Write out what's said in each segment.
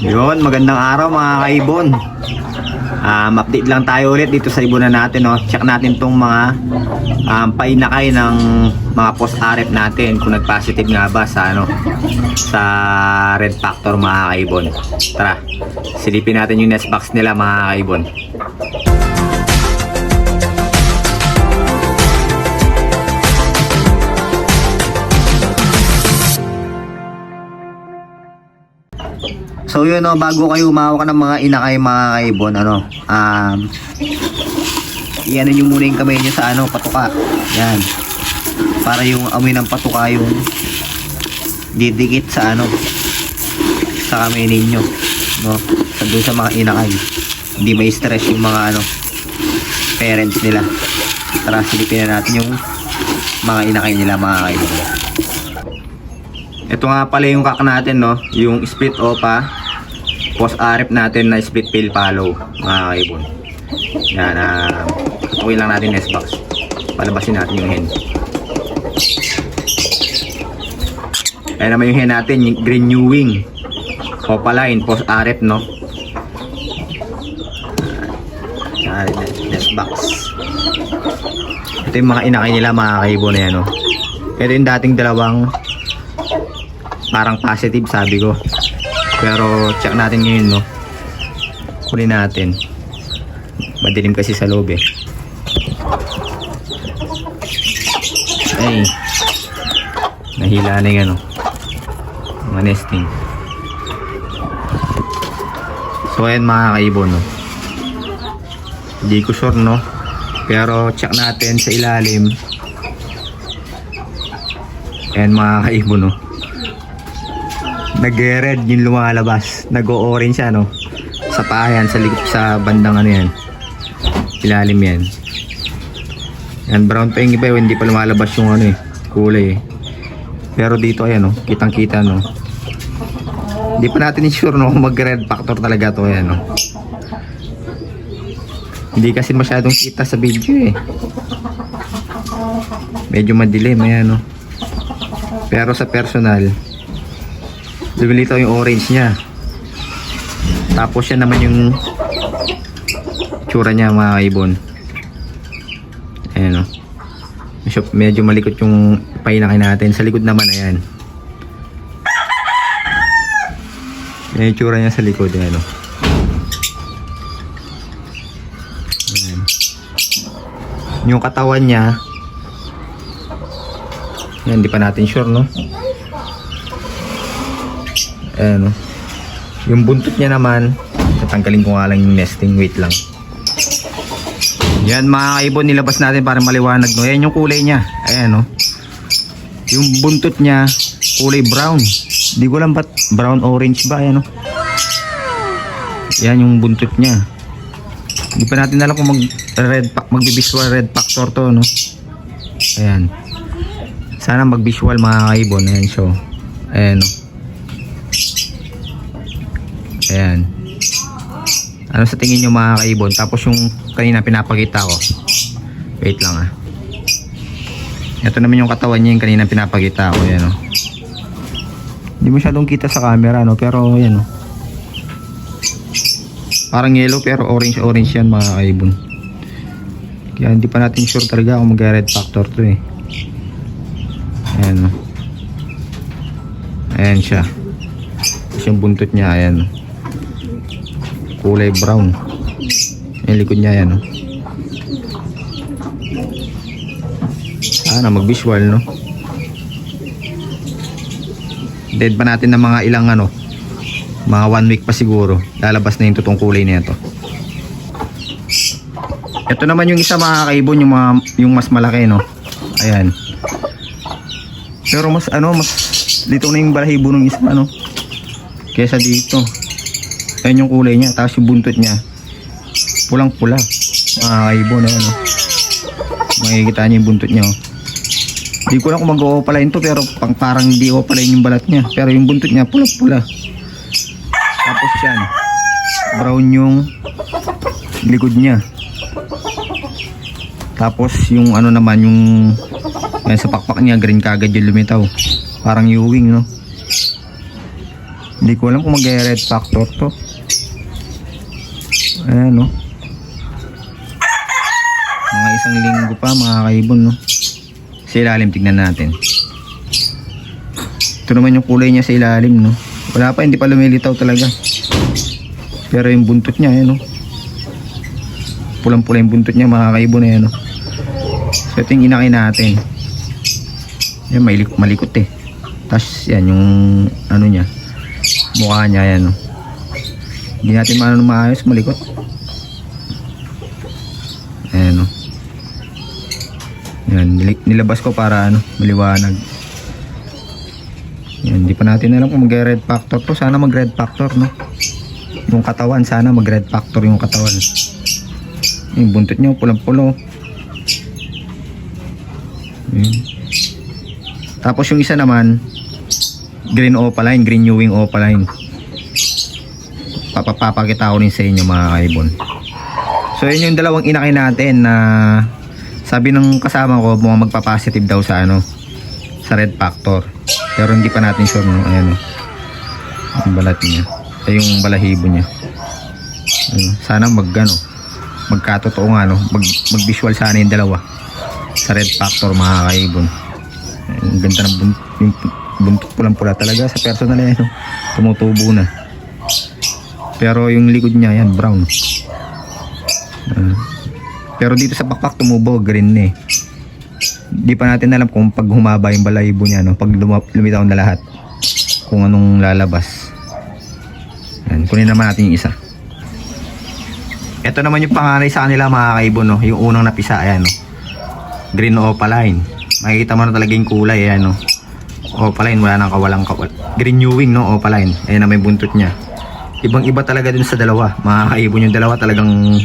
Yun, magandang araw mga kaibon. Update lang tayo ulit dito sa ibonan natin, no? Check natin tong mga painakay ng mga post RF natin kung nag-positive nga ba sa sa red factor mga kaibon. Tara, silipin natin yung nest box nila mga kaibon. So yun, no, bago kayo umawak ng mga inakay mga kaibon, iano nyo muna yung kamay nyo sa patuka. Yan, para yung amoy ng patuka yung didikit sa sa kamay ninyo, no, doon sa mga inakay, hindi may stress yung mga parents nila. Tara, silipin na natin yung mga inakay nila mga kaibon. Ito nga pala yung kak natin, no, yung split opa post RF natin na split fail follow mga kaibon. Yan, tutukin lang natin nest box, palabasin natin yung hen. Ayan naman yung hen natin, yung green new wing opaline post RF, no. Yan, nest box. Ito yung mga inakay nila mga kaibon, yan, no. Ito yung dating dalawang parang positive sabi ko, pero check natin ngayon, no. Kunin natin, madilim kasi sa loob eh. Ay, nahila na yung mga nesting. So ayan mga kaibon, no. Hindi ko sure, no, pero check natin sa ilalim. Ayan mga kaibon, no, nag-red yung lumalabas, nag-o-orange siya, no, sa paayan, sa likod, sa bandang yan, ilalim yan. Yan, brown pa yung iba, hindi pa lumalabas yung kulay eh. Pero dito ayan, no, kitang kita, no. Hindi pa natin sure, no, kung mag-red factor talaga to, ayan, no. Hindi kasi masyadong kita sa video eh, medyo madilim, ayan, no. Pero sa personal, lumilitaw yung orange niya. Tapos yan naman yung tsura niya mga kaibon. Ayan, o. Medyo malikot yung painakay natin. Sa likod naman, ayan. Ayan yung tsura niya sa likod. Ayan, o. Ayan. Yung katawan niya, ayan, di pa natin sure, no. Ayan, no. Yung buntot niya naman, tatanggalin ko nga lang yung nesting, wait lang. Yan mga kaibon, nilabas natin para maliwanag, no. Ayan yung kulay niya, ayan, no. Yung buntot niya kulay brown, di ko lang ba't brown orange ba, ayan, no. Yan yung buntot niya. Hindi pa natin alam kung mag-visual red factor to, no. Ayan, sana mag-visual mga kaibon. Ayan, so ayan, no. Ayan. Ano sa tingin nyo mga kaibon? Tapos yung kanina pinapakita ko, wait lang ito naman yung katawan niya, yung kanina pinapakita ko. Ayan, o. Hindi masyadong kita sa camera, no? Pero ayan, o. Parang yellow pero orange yan mga kaibon. Kaya hindi pa natin sure talaga kung mag-red factor to eh. Ayan, o. Ayan siya. Tapos yung buntot niya, ayan, kulay brown. Yung likod niya, yan, no. Sana mag-visual, no. Dead pa natin ng mga ilang mga 1 week pa siguro, lalabas na yung totoong kulay na ito. Ito naman yung isa mga kaibon, yung mas malaki, no. Ayan. Pero mas dito na yung balahibo ng isa, kesa dito. Ayan yung kulay niya, tapos yung buntot niya pulang pula mga kaibon. Ayan, makikita niyo yung buntot niya, oh. Hindi ko lang kung mag-o-opaline to, pero parang hindi opaline yung balat niya, pero yung buntot niya pulang pula. Tapos yan, brown yung likod niya. Tapos yung naman, yung yan, sa pakpak niya green kagad yung lumitaw, parang Ewing, no. Hindi ko alam kung mag-red factor to. Ayan, no. Mga isang linggo pa, mga kaibon, no. Sa ilalim, tignan natin. Ito naman yung kulay niya sa ilalim, no. Wala pa, hindi pa lumilitaw talaga. Pero yung buntot niya, ayan, no. Pulang-pula yung buntot niya, mga kaibon, ayan, no. So, ito yung inaki natin. Yan, malikot eh. Tapos, yan, yung ano niya. Mukha niya, ayan, no. Hindi natin maayos, malikot. Ayan, no. Yan, nilabas ko para ano, maliwanag. Yan, hindi pa natin alam kung mag-red factor to. Sana mag-red factor, no. Yung katawan, sana mag-red factor yung katawan. Yung buntot niya, pulang-pulo. Yan. Tapos yung isa naman, green opaline, green Ewing opaline. Papakita ko rin sa inyo, mga kaibon. So yun yung dalawang inaki natin na sabi ng kasama ko mga magpa-positive daw sa ano, sa red factor. Pero hindi pa natin sure, no. Ayan, no. Yung balat niya. Ay, yung balahibo niya. Ayan. Sana magkatotoo nga, no. Mag-visual sana yung dalawa sa red factor, mga kaibon. Ang ganda ng buntot, pulang-pula talaga sa personal, no. Tumutubo na. Pero yung likod niya, yan, brown. Pero dito sa pakpak tumubo, green na eh. Di pa natin alam kung pag humaba yung balahibo niya, no? Pag lumitaw na lahat, kung anong lalabas. Yan, kunin naman natin yung isa. Ito naman yung panganay sa kanila, mga kaibon, no? Yung unang napisa, ayan, no? Green opaline. Makikita mo na talaga yung kulay, ayan, no? Opaline, wala nang kawalang. Green Ewing, no? Opaline. Ayan na may buntot niya. Ibang iba talaga dun sa dalawa, mga kaibon. Yung dalawa talagang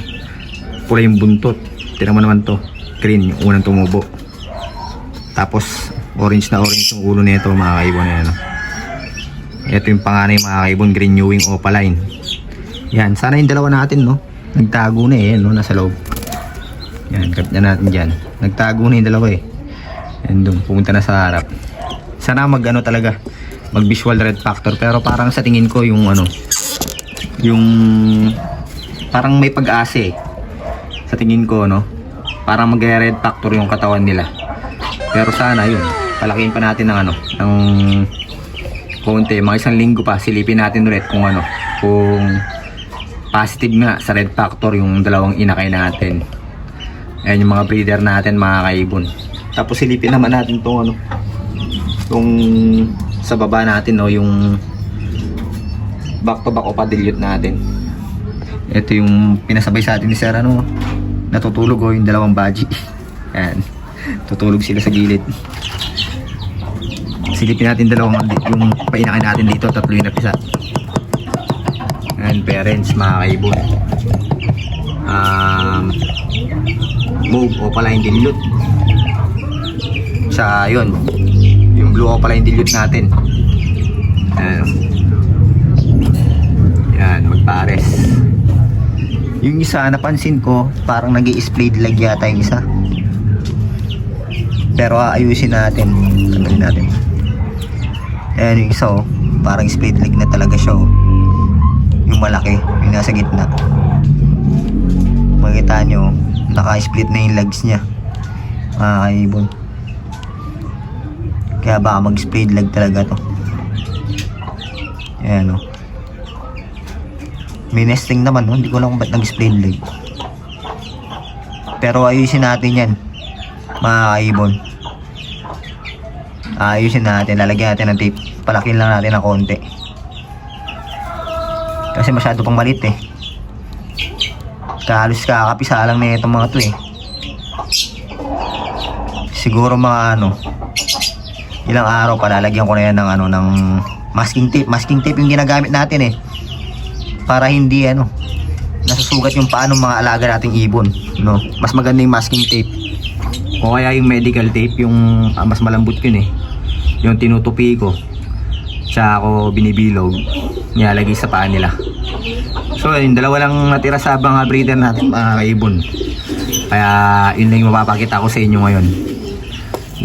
pula yung buntot. Tignan mo naman to, green, yung unang tumubo. Tapos orange na orange yung ulo nito, mga kaibon. Ayan, no? Ito yung panganay, mga kaibon, green Ewing opaline. Yan, sana yung dalawa natin, no? Nagtago na eh, no? Nasa loob. Yan, kapit na natin dyan. Nagtago na yung dalawa eh. Yan doon, pumunta na sa harap. Sana mag-ano talaga, mag visual red factor. Pero parang sa tingin ko yung ano, yung parang may pag-asa eh. Sa tingin ko, no? Parang mag-red factor yung katawan nila. Pero sana yun, palakihin pa natin ng ano, ng konti, mga isang linggo pa, silipin natin ulit kung ano, kung positive nga sa red factor yung dalawang inakay natin. Ayan yung mga breeder natin, mga kaibon. Tapos silipin naman natin tong ano, tong sa baba natin, no, yung back to back opa-dilute natin. Ito yung pinasabay sa atin ni Sir, ano, natutulog, oh, yung dalawang baji. Ayan, tutulog sila sa gilid. Silipin natin dalawang, yung painakin natin dito, tatlo yung napisa. And parents, mga kaibon. Move opaline dilute. Sa yun, yung blue opaline dilute natin. Yan, magpares. Yung isa, napansin ko, parang nag-i-splayed leg yata yung isa. Pero ayusin natin. Tanggalin natin. Ayan yung isa, oh. Parang splayed leg na talaga siya, oh. Yung malaki, yung nasa gitna. Makikita nyo, naka-split na yung legs niya, mga kaibon. Kaya baka mag-splayed leg talaga to. Ayan, oh. May nesting naman, no? Hindi ko lang kung ba't nag-splayed leg. Pero ayusin natin yan, mga kaibon. Ayusin natin, lalagyan natin ng tape. Palakin lang natin ng konti. Kasi masyado pang malit eh. Halos kakapisa lang na itong mga to eh. Siguro mga ano, ilang araw pa lalagyan ko na yan ng ano, ng masking tape. Masking tape yung ginagamit natin eh. Para hindi ano, nasusugat yung paano mga alaga nating ibon, no? Mas maganda yung masking tape. O kaya yung medical tape, yung mas malambot yun eh. Yung tinutupi ko, tsaka ako binibilog, nilalagay sa paa nila. So yung dalawa lang natira sa mga breeder natin, mga kaibon. Kaya yun lang yung mapapakita ko sa inyo ngayon.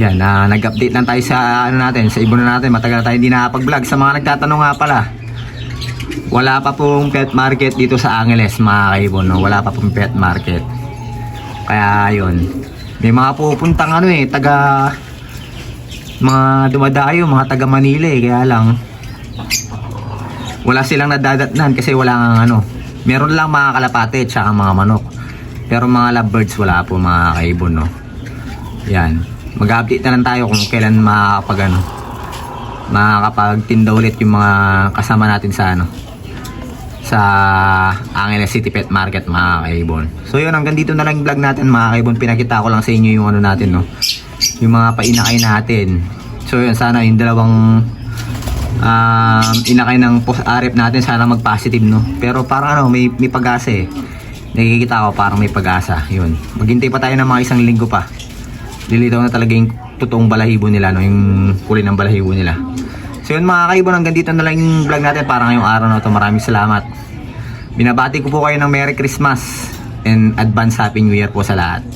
Yan, nag-update lang tayo sa ano natin, sa ibon natin. Matagal na tayo hindi nakapag-vlog. Sa mga nagtatanong nga pala, wala pa pong pet market dito sa Angeles mga kaibon, no? Wala pa pong pet market. Kaya yun, may mga pupuntang ano eh, taga mga dumadayo, mga taga Manila eh, kaya lang wala silang nadadatnan kasi wala nga ano. Meron lang mga kalapate at mga manok. Pero mga lovebirds wala po mga kaibon, no. Yan. Mag-update na lang tayo kung kailan makakapagtinda ulit yung mga kasama natin sa ano, sa Angeles City Pet Market mga kaibon. So yun, hanggang dito na lang yung vlog natin mga kaibon. Pinakita ko lang sa inyo yung ano natin, no, yung mga painakay natin. So yun, sana yung dalawang inakay ng post-arep natin sana mag-positive, no. Pero parang ano, may pag-asa eh. Nakikita ko parang may pag-asa. Yun. Maghintay pa tayo ng mga isang linggo pa. Lilitaw na talaga yung totoong balahibo nila, no, yung kulay ng balahibo nila. So yun mga kaibon, hanggang dito na lang yung vlog natin para ngayong araw na ito. Maraming salamat. Binabati ko po kayo ng Merry Christmas and advance Happy New Year po sa lahat.